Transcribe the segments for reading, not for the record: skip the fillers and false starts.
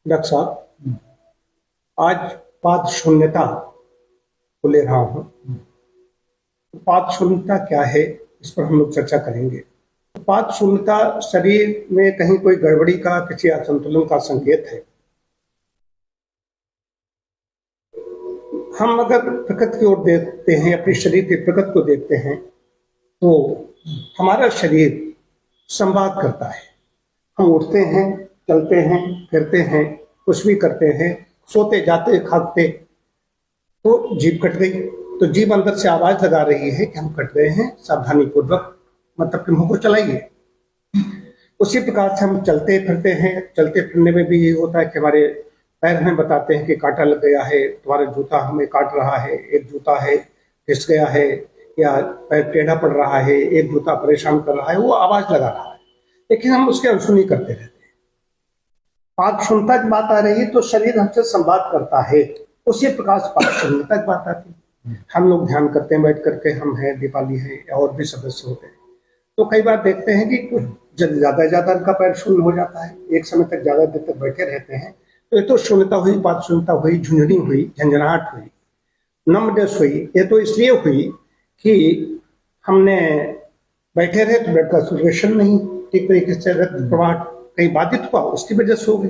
Doctor साहब, आज पाद शून्यता को ले रहा हूँ। पाद शून्यता क्या है, इस पर हम लोग चर्चा करेंगे। पाद शून्यता शरीर में कहीं कोई गड़बड़ी का, किसी असंतुलन का संकेत है। हम अगर प्रकृति की ओर देखते हैं, अपने शरीर की प्रकृति को देखते हैं, तो हमारा शरीर संवाद करता है। हम उठते हैं, चलते हैं, फिरते हैं, कुछ भी करते हैं, सोते जाते खाते, तो जीभ कट गई। तो जीभ अंदर से आवाज लगा रही है कि हम कट गए हैं, सावधानी पूर्वक मतलब कि मुंह को चलाइए। उसी प्रकार से हम चलते फिरते हैं। चलते फिरने में भी ये होता है कि हमारे पैर हमें बताते हैं कि कांटा लग गया है, तुम्हारा जूता हमें काट रहा है, एक जूता है फिस गया है, या पैर टेढ़ा पड़ रहा है, एक जूता परेशान कर रहा है, वो आवाज लगा रहा है, लेकिन हम उसकी अनसुनी करते रहते हैं। पाद शून्यता की बात आ रही है तो शरीर हमसे संवाद करता है। उसी प्रकार से पाद शून्यता की बात आती है। हम लोग ध्यान करते हैं बैठ करके, हम हैं, दीपाली है, और भी सदस्य होते हैं, तो कई बार देखते हैं कि कुछ ज्यादा उनका पैर शून्य हो जाता है, एक समय तक ज्यादा देर तक बैठे रहते हैं। तो ये तो शून्यता हुई, पाद शून्यता हुई, झुंझुनी हुई, झंझनाहट हुई, नमडेस हुई। ये तो इसलिए हुई कि हमने बैठे रहे तो ब्लड का सर्कुलेशन नहीं ठीक तरीके से, रक्त प्रवाह कहीं बाधित हुआ, उसकी वजह से हो गई।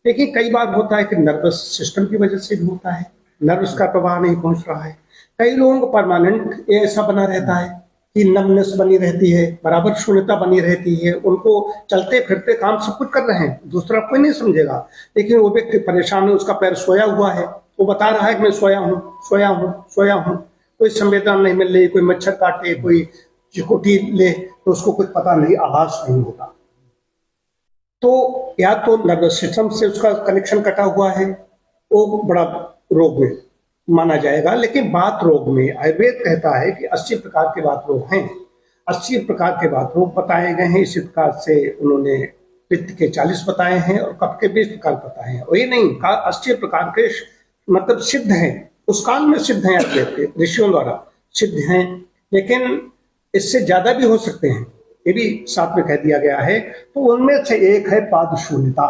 लेकिन कई बार होता है कि नर्वस सिस्टम की वजह से भी होता है, नर्वस का प्रवाह नहीं पहुंच रहा है। कई लोगों को परमानेंट ऐसा बना रहता है कि नमनेस बनी रहती है, बराबर शून्यता बनी रहती है। उनको चलते फिरते काम सब कुछ कर रहे हैं, दूसरा कोई नहीं समझेगा, लेकिन वो व्यक्ति परेशान है, उसका पैर सोया हुआ है, वो बता रहा है कि मैं सोया हूँ, सोया हूँ, सोया हूँ। कोई संवेदना नहीं मिल रही, कोई मच्छर काटे, कोई चिकोटी ले, तो उसको कुछ पता नहीं, आभास नहीं होगा। तो या तो नर्वस सिस्टम से उसका कनेक्शन कटा हुआ है, वो बड़ा रोग में माना जाएगा। लेकिन बात रोग में आयुर्वेद कहता है कि 80 प्रकार के बात रोग हैं, 80 प्रकार के बात रोग बताए गए हैं। इसी प्रकार से उन्होंने पित्त के 40 बताए हैं और कफ के 20 प्रकार बताए हैं। और ये नहीं कहा 80 प्रकार के मतलब सिद्ध हैं, उस काल में सिद्ध हैं, आयुर्वेद के ऋषियों द्वारा सिद्ध हैं, लेकिन इससे ज्यादा भी हो सकते हैं, ये भी साथ में कह दिया गया है। तो उनमें से एक है पाद शून्यता।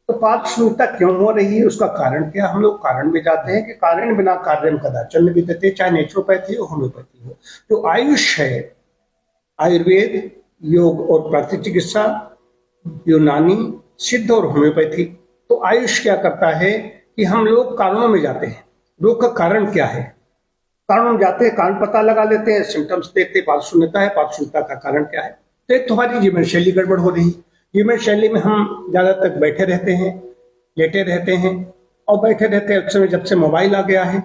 तो पाद शून्यता क्यों हो रही है, उसका कारण क्या? हम लोग कारण में जाते हैं कि कारण बिना कार्यम कदाचन विद्यते, चाहे नेचुरोपैथी हो, होम्योपैथी हो। जो आयुष है, आयुर्वेद, योग और प्राकृतिक चिकित्सा, यूनानी, सिद्ध और होम्योपैथी। तो आयुष क्या करता है कि हम लोग कारणों में जाते हैं। रोग का कारण क्या है, कारण में जाते हैं, कारण पता लगा लेते हैं, सिम्टम्स देखते हैं, पाद शून्यता है, पाद शून्यता का कारण क्या है। तो एक तुम्हारी जीवन शैली गड़बड़ हो रही है। जीवन शैली में हम ज्यादा तक बैठे रहते हैं, लेटे रहते हैं, और बैठे रहते हैं। उस समय जब से मोबाइल आ गया है,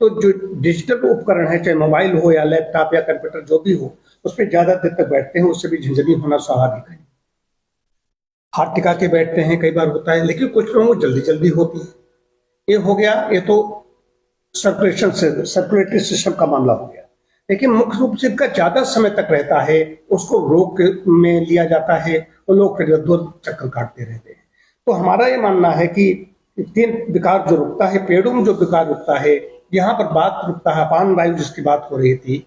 तो जो डिजिटल उपकरण है, चाहे मोबाइल हो या लैपटॉप या कंप्यूटर जो भी हो, उसमें ज्यादा देर तक बैठते हैं, उससे भी झंझनी होना स्वाभाविक है। हाथ टिका के बैठते हैं, कई बार होता है, लेकिन कुछ लोगों को जल्दी जल्दी होती है। ये हो गया, ये तो सर्कुलेशन से, सर्कुलेटरी सिस्टम का मामला हो गया। लेकिन मुख्य रूप से इनका ज्यादा समय तक रहता है, उसको रोग में लिया जाता है, वो लोग फिर दो चक्कर काटते रहते हैं। तो हमारा ये मानना है कि 3 विकार जो रुकता है, पेड़ों में जो विकार रुकता है, यहाँ पर बात रुकता है अपान वायु जिसकी बात हो रही थी।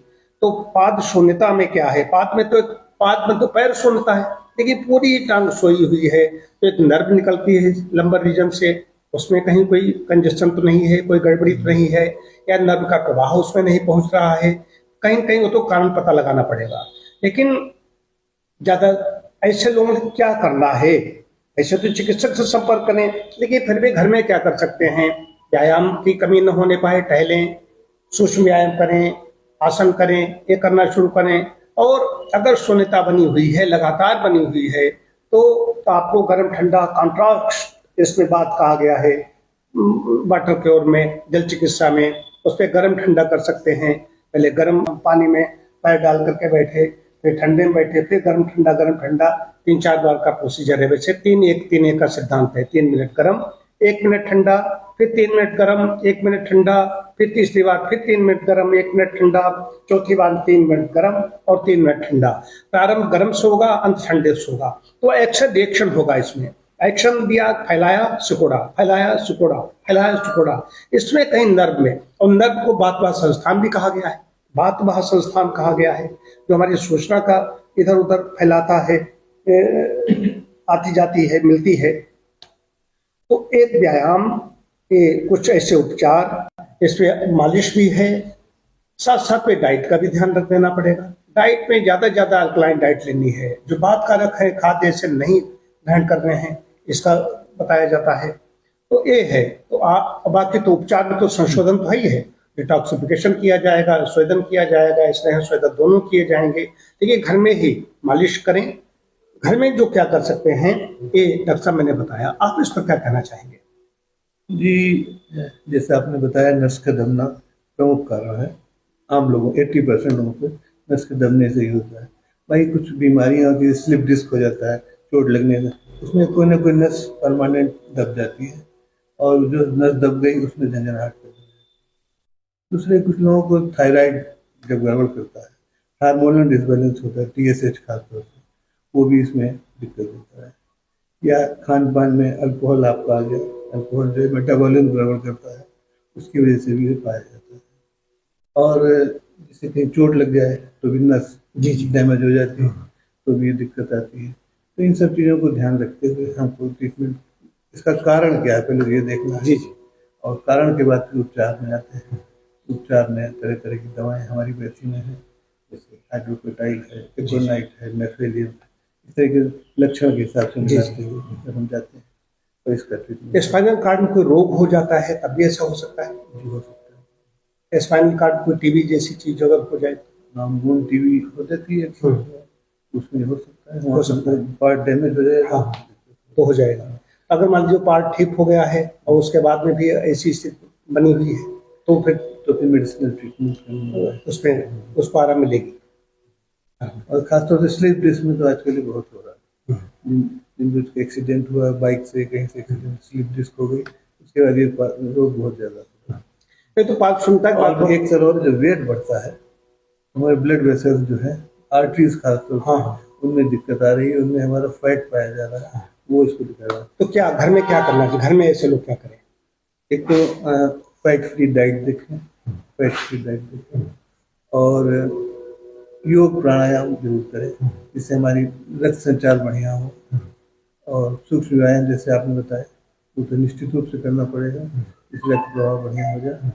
तो पाद शून्यता में क्या है, पाद में तो पाद में तो पैर शून्यता है, लेकिन पूरी टांग सोई हुई है। तो एक नर्व निकलती है लंबर रीजन से, उसमें कहीं कोई कंजेशन तो नहीं है, कोई गड़बड़ी तो नहीं है, या नर्व का प्रवाह उसमें नहीं पहुंच रहा है, कहीं कहीं वो तो कारण पता लगाना पड़ेगा। लेकिन ज्यादा ऐसे लोगों को क्या करना है, ऐसे तो चिकित्सक से संपर्क करें, लेकिन फिर भी घर में क्या कर सकते हैं? व्यायाम की कमी न होने पाए, टहलें, सूक्ष्म व्यायाम करें, आसन करें, ये करना शुरू करें। और अगर शून्यता बनी हुई है, लगातार बनी हुई है, तो आपको गर्म ठंडा कॉन्ट्रास्ट, इसमें बात कहा गया है वाटर क्योर में, जल चिकित्सा में, उस पर गर्म ठंडा कर सकते हैं। पहले गर्म पानी में पैर डाल करके बैठे, फिर ठंडे में बैठे, फिर गर्म ठंडा 3-4 बार का प्रोसीजर है। वैसे 3-1-3-1 का सिद्धांत है। 3 मिनट गर्म, 1 मिनट ठंडा, फिर 3 मिनट गर्म, 1 मिनट ठंडा, फिर तीसरी बार फिर 3 मिनट गर्म, 1 मिनट ठंडा, चौथी बार 3 मिनट गर्म और 3 मिनट ठंडा। प्रारंभ गर्म से होगा, अंत ठंडे से होगा। तो एक्शन रिएक्शन होगा इसमें। एक्शन दिया, फैलाया सिकोड़ा, फैलाया सिकोड़ा, फैलाया सिकोड़ा, इसमें कहीं नर्व में, और नर्व को बात संस्थान भी कहा गया है, बात संस्थान कहा गया है, जो हमारी सूचना का इधर उधर फैलाता है, आती जाती है, मिलती है। तो एक व्यायाम, ये कुछ ऐसे उपचार, इसमें मालिश भी है, साथ साथ में डाइट का भी ध्यान रख देना पड़ेगा। डाइट में ज्यादा से ज्यादा अल्कलाइन डाइट लेनी है, जो बात कारक है खाद्य से नहीं ग्रहण कर रहे हैं इसका बताया जाता है। तो ये है। तो आप बाकी तो उपचार में तो संशोधन तो ही है, डिटॉक्सिफिकेशन किया जाएगा, स्वेदन किया जाएगा, स्नेह स्वेदन दोनों किए जाएंगे। देखिए घर में ही मालिश करें, घर में जो क्या कर सकते हैं ये डॉक्टर साहब मैंने बताया, आप इस पर क्या कहना चाहेंगे? जी, जैसे आपने बताया नस का दबना प्रमुख कारण है। आम लोगों 80% लोगों को नस के दबने से ही होता है। भाई कुछ बीमारियां होती है, स्लिप डिस्क हो जाता है चोट लगने से, उसमें कोई ना कोई नस परमानेंट दब जाती है और जो नस दब गई उसमें झंझनाहट करती है। दूसरे कुछ लोगों को थायराइड जब गड़बड़ करता है, हार्मोनल डिसबैलेंस होता है, TSH खासतौर से, वो भी इसमें दिक्कत होता है। या खान पान में अल्कोहल आपका आ गया, अल्कोहल जो मेटाबॉलिज्म गड़बड़ करता है, उसकी वजह से भी पाया जाता है। और जैसे कहीं चोट लग जाए तो भी नस डैमेज हो जाती है, तो भी दिक्कत आती है। तो इन सब चीज़ों को ध्यान रखते हुए हमको ट्रीटमेंट, इसका कारण क्या है पहले ये देखना है, और कारण के बाद फिर उपचार में आते हैं। उपचार में तरह तरह की दवाएं हमारी वैसी में है, जैसे हाइड्रोक्लोटाइड है, एकोनाइट है, नेफ्रेलियम, इस तरह के लक्षण के हिसाब से मिलाते हुए हम जाते हैं तो इसका ट्रीटमेंट। स्पाइनल कार्ड में कोई रोग हो जाता है तब भी ऐसा हो सकता है? जी हो सकता है। स्पाइनल कार्ड कोई टीबी जैसी चीज अगर हो जाए तो? बोन टीवी हो जाती है, उसमें हो सकता है, हो सकता है। पार्ट डैमेज हो जाएगा। हाँ, तो हो जाएगा। अगर मान लीजिए पार्ट ठीक हो गया है और उसके बाद में भी ऐसी स्थिति बनी हुई है तो फिर मेडिसिनल ट्रीटमेंट उसमें उसको आराम मिलेगी। और खासतौर से स्लिप डिस्क में तो आजकल बहुत हो रहा है। जिनको एक्सीडेंट हुआ बाइक से, कहीं से एक्सीडेंट, स्लिप डिस्क हो गई, उसके बाद ये रोग बहुत ज्यादा होता है। ये तो बात सुनता है। और एक सर और, जो वेट बढ़ता है, हमारे ब्लड वेसल्स जो है, आर्टरीज खासतौर से, उनमें दिक्कत आ रही है, उनमें हमारा फैट पाया जा रहा है, वो इसको दिखा रहा है। तो क्या घर में क्या करना चाहिए? घर में ऐसे लोग क्या करें? एक तो फैट फ्री डाइट देखें, फैट फ्री डाइट देखें, और योग प्राणायाम जरूर करें, जिससे हमारी रक्त संचार बढ़िया हो। और सूक्ष्म व्यायाम जैसे आपने बताया, वो तो निश्चित रूप से करना पड़ेगा, जिससे रक्त प्रवाह बढ़िया हो जाए।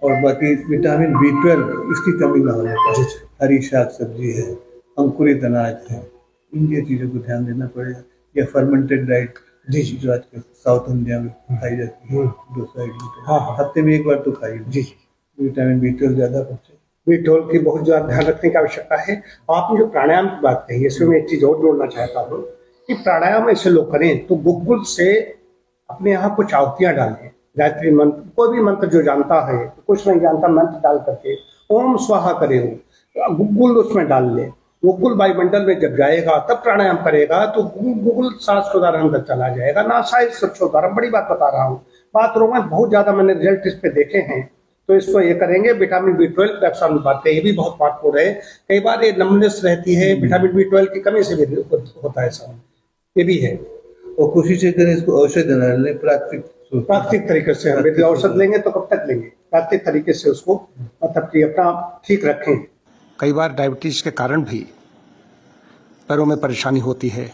और बाकी विटामिन B12 इसकी कमी ना होने पाए। हरी शाक सब्जी है, अंकुरित अनाज है, इन चीज़ों को ध्यान देना पड़ेगा। या फर्मेंटेड डाइट जो आजकल साउथ इंडिया में खाई जाती है, डोसा इडली, हफ्ते में एक बार तो खाइए, विटामिन B12 ज़्यादा पहुँचे। B12 की बहुत ज़्यादा ध्यान रखने की आवश्यकता है। आपने जो प्राणायाम की बात कही, इसमें मैं एक चीज़ और जोड़ना चाहता हूँ कि प्राणायाम ऐसे लोग करें तो गुग्गुल से अपने यहाँ कुछ आहुतियाँ डालें, गायत्री मंत्र, कोई भी मंत्र जो जानता है, कुछ नहीं जानता, मंत्र डाल करके ओम स्वाहा करे, हो गुग्गुल उसमें डाल ले। गुग्गुल वायुमंडल में जब जाएगा तब प्राणायाम करेगा तो गुग्गुल सांस के द्वारा अंदर चला जाएगा, नासाई स्वच्छो द्वारा। बड़ी बात बता रहा हूँ, बात रोमांच बहुत ज्यादा मैंने रिजल्ट इस पे देखे हैं। तो इसको ये करेंगे। विटामिन B12 डॉक्टर में बात है, ये भी बहुत महत्वपूर्ण है। कई बार ये नमनेस रहती है, विटामिन B12 की कमी से भी होता है ऐसा, ये भी है। और कोशिश करें इसको औषध न लें, प्राकृतिक तरीके से। हम यदि औषध लेंगे तो कब तक लेंगे? प्राकृतिक तरीके से उसको मतलब कि अपना ठीक रखें। कई बार डायबिटीज के कारण भी पैरों में परेशानी होती है,